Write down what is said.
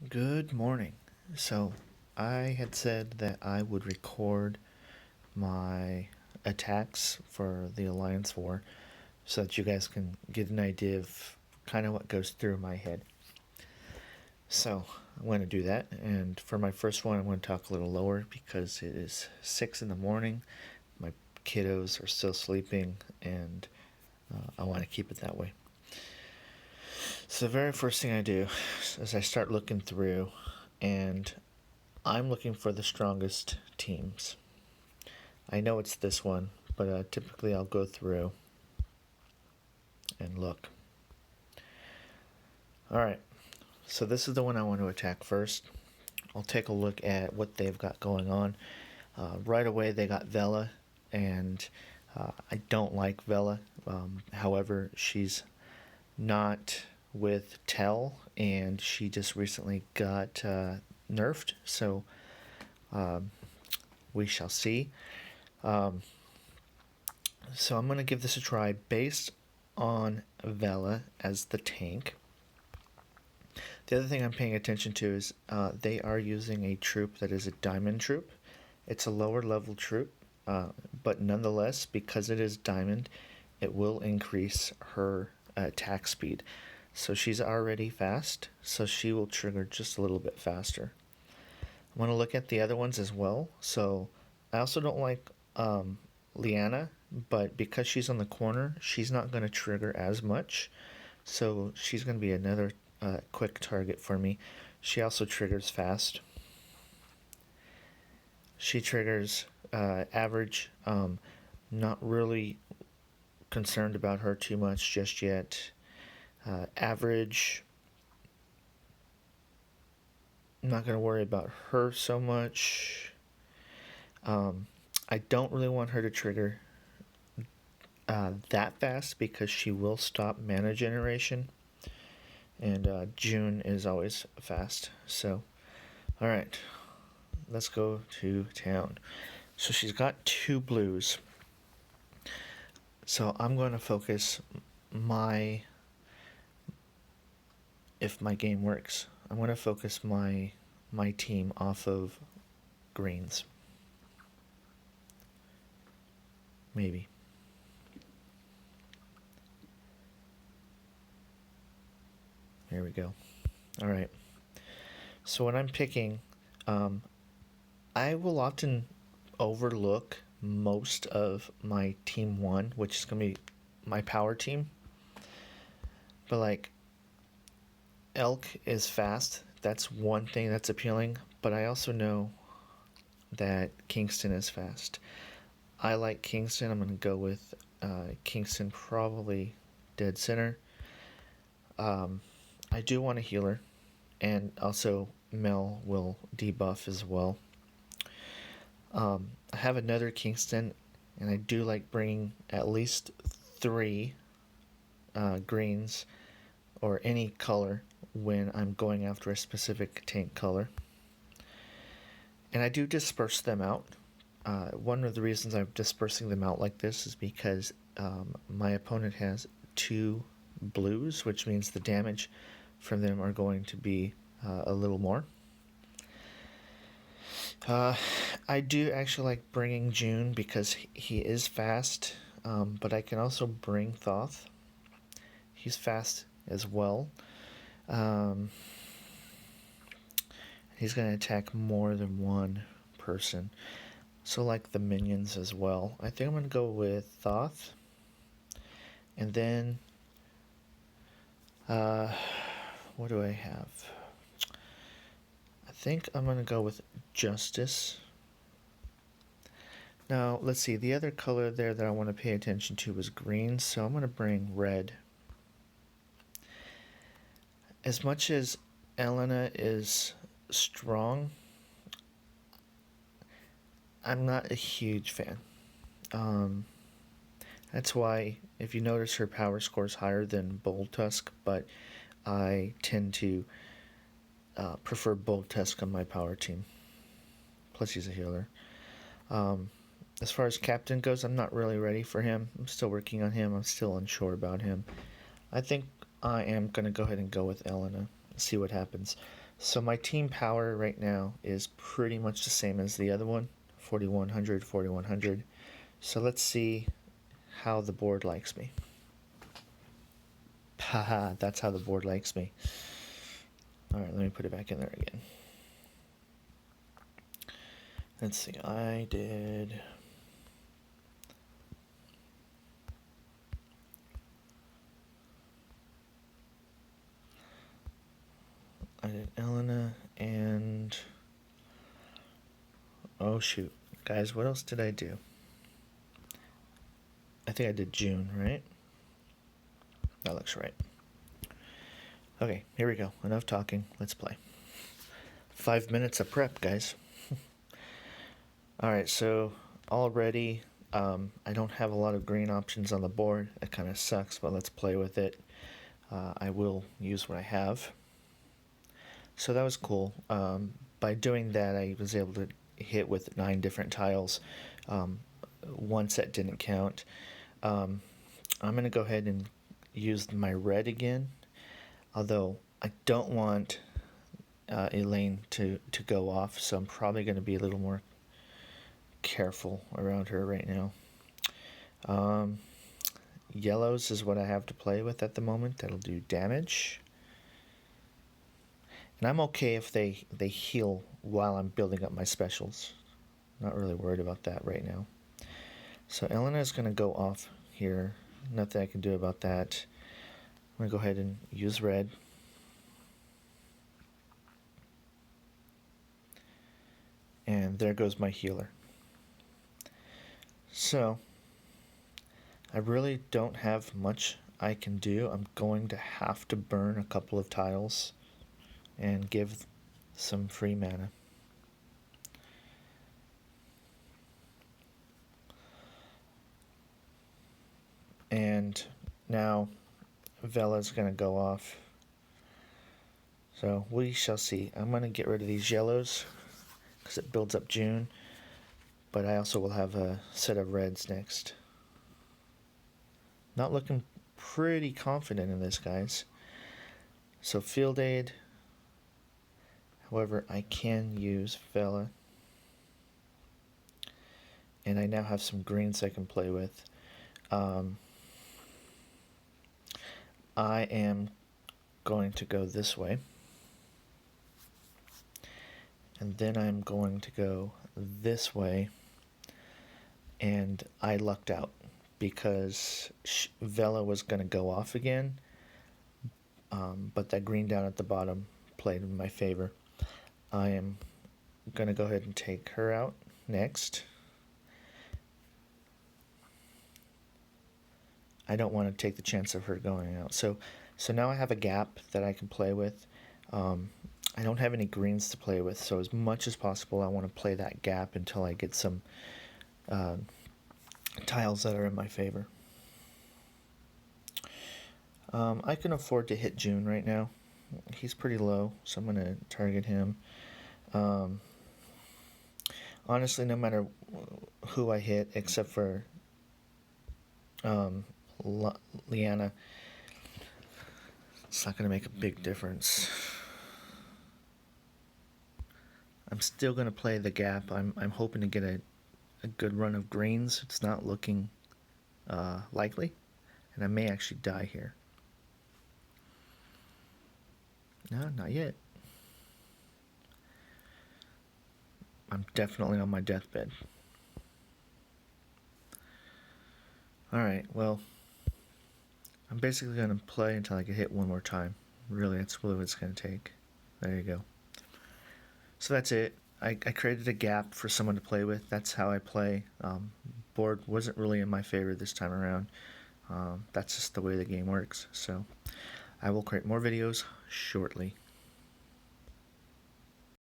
Good morning. So, I had said that I would record my attacks for the Alliance War so that you guys can get an idea of kind of what goes through my head. So, I'm going to do that. And for my first one, I'm going to talk a little lower because it is 6 in the morning. My kiddos are still sleeping, and I want to keep it that way. So, the very first thing I do is I start looking through, and I'm looking for the strongest teams. I know it's this one, but typically I'll go through and look. Alright, so this is the one I want to attack first. I'll take a look at what they've got going on. Right away, they got Vela, and I don't like Vela. However, she's not with Tell, and she just recently got nerfed, so we shall see. So I'm going to give this a try based on Vela as the tank. The other thing I'm paying attention to is they are using a troop that is a diamond troop. It's a lower level troop, but nonetheless, because it is diamond, it will increase her attack speed. So she's already fast, so she will trigger just a little bit faster. I want to look at the other ones as well. So I also don't like Liana, but because she's on the corner, she's not going to trigger as much. So she's going to be another quick target for me. She also triggers fast. She triggers average. Not really concerned about her too much just yet. Average. I'm not going to worry about her so much. I don't really want her to trigger that fast because she will stop mana generation. And June is always fast. So, alright, let's go to town. So she's got 2 blues. So I'm going to focus if my game works, I'm going to focus my team off of greens. Maybe. There we go. Alright. So when I'm picking, I will often overlook most of my team 1, which is going to be my power team. But like, Elk is fast. That's one thing that's appealing. But I also know that Kingston is fast. I like Kingston. I'm going to go with Kingston probably dead center. I do want a healer, and also Mel will debuff as well. I have another Kingston, and I do like bringing at least 3 greens or any color when I'm going after a specific tank color. And I do disperse them out. One of the reasons I'm dispersing them out like this is because my opponent has 2 blues, which means the damage from them are going to be a little more. I do actually like bringing June because he is fast, but I can also bring Thoth. He's fast as well. He's going to attack more than one person. So like the minions as well. I think I'm going to go with Thoth. And then, what do I have? I think I'm going to go with Justice. Now, let's see. The other color there that I want to pay attention to is green, so I'm going to bring red. As much as Elena is strong, I'm not a huge fan. That's why, if you notice, her power score is higher than Bold Tusk, but I tend to prefer Bold Tusk on my power team. Plus, he's a healer. As far as captain goes, I'm not really ready for him. I'm still working on him. I'm still unsure about him. I think I am going to go ahead and go with Elena. see what happens. So my team power right now is pretty much the same as the other one, 4100, 4100. So let's see how the board likes me. Haha, that's how the board likes me. Alright, let me put it back in there again. Let's see, I did Elena and oh shoot, guys, what else did I do? I think I did June, right? That looks right. Okay, here we go. Enough talking. Let's play. 5 minutes of prep, guys. Alright, so already I don't have a lot of green options on the board. That kind of sucks, but let's play with it. I will use what I have. So that was cool. By doing that, I was able to hit with 9 different tiles. One set didn't count. I'm going to go ahead and use my red again, although I don't want Elaine to go off, so I'm probably going to be a little more careful around her right now. Yellows is what I have to play with at the moment. That'll do damage. And I'm okay if they heal while I'm building up my specials. Not really worried about that right now. So Elena is going to go off here. Nothing I can do about that. I'm going to go ahead and use red. And there goes my healer. So I really don't have much I can do. I'm going to have to burn a couple of tiles and give some free mana. And now Vela's going to go off. So we shall see. I'm going to get rid of these yellows because it builds up June. But I also will have a set of reds next. Not looking pretty confident in this, guys. So field aid. However, I can use Vela. And I now have some greens I can play with. I am going to go this way. And then I'm going to go this way. And I lucked out because Vela was going to go off again. But that green down at the bottom played in my favor. I am going to go ahead and take her out next. I don't want to take the chance of her going out. So now I have a gap that I can play with. I don't have any greens to play with, so as much as possible I want to play that gap until I get some tiles that are in my favor. I can afford to hit June right now. He's pretty low, so I'm going to target him. Honestly, no matter who I hit, except for Liana, it's not going to make a big difference. I'm still going to play the gap. I'm hoping to get a good run of greens. It's not looking likely, and I may actually die here. No, not yet. I'm definitely on my deathbed. Alright, well, I'm basically going to play until I get hit one more time. Really, that's really what it's going to take. There you go. So that's it. I created a gap for someone to play with. That's how I play. Board wasn't really in my favor this time around. That's just the way the game works. So I will create more videos shortly.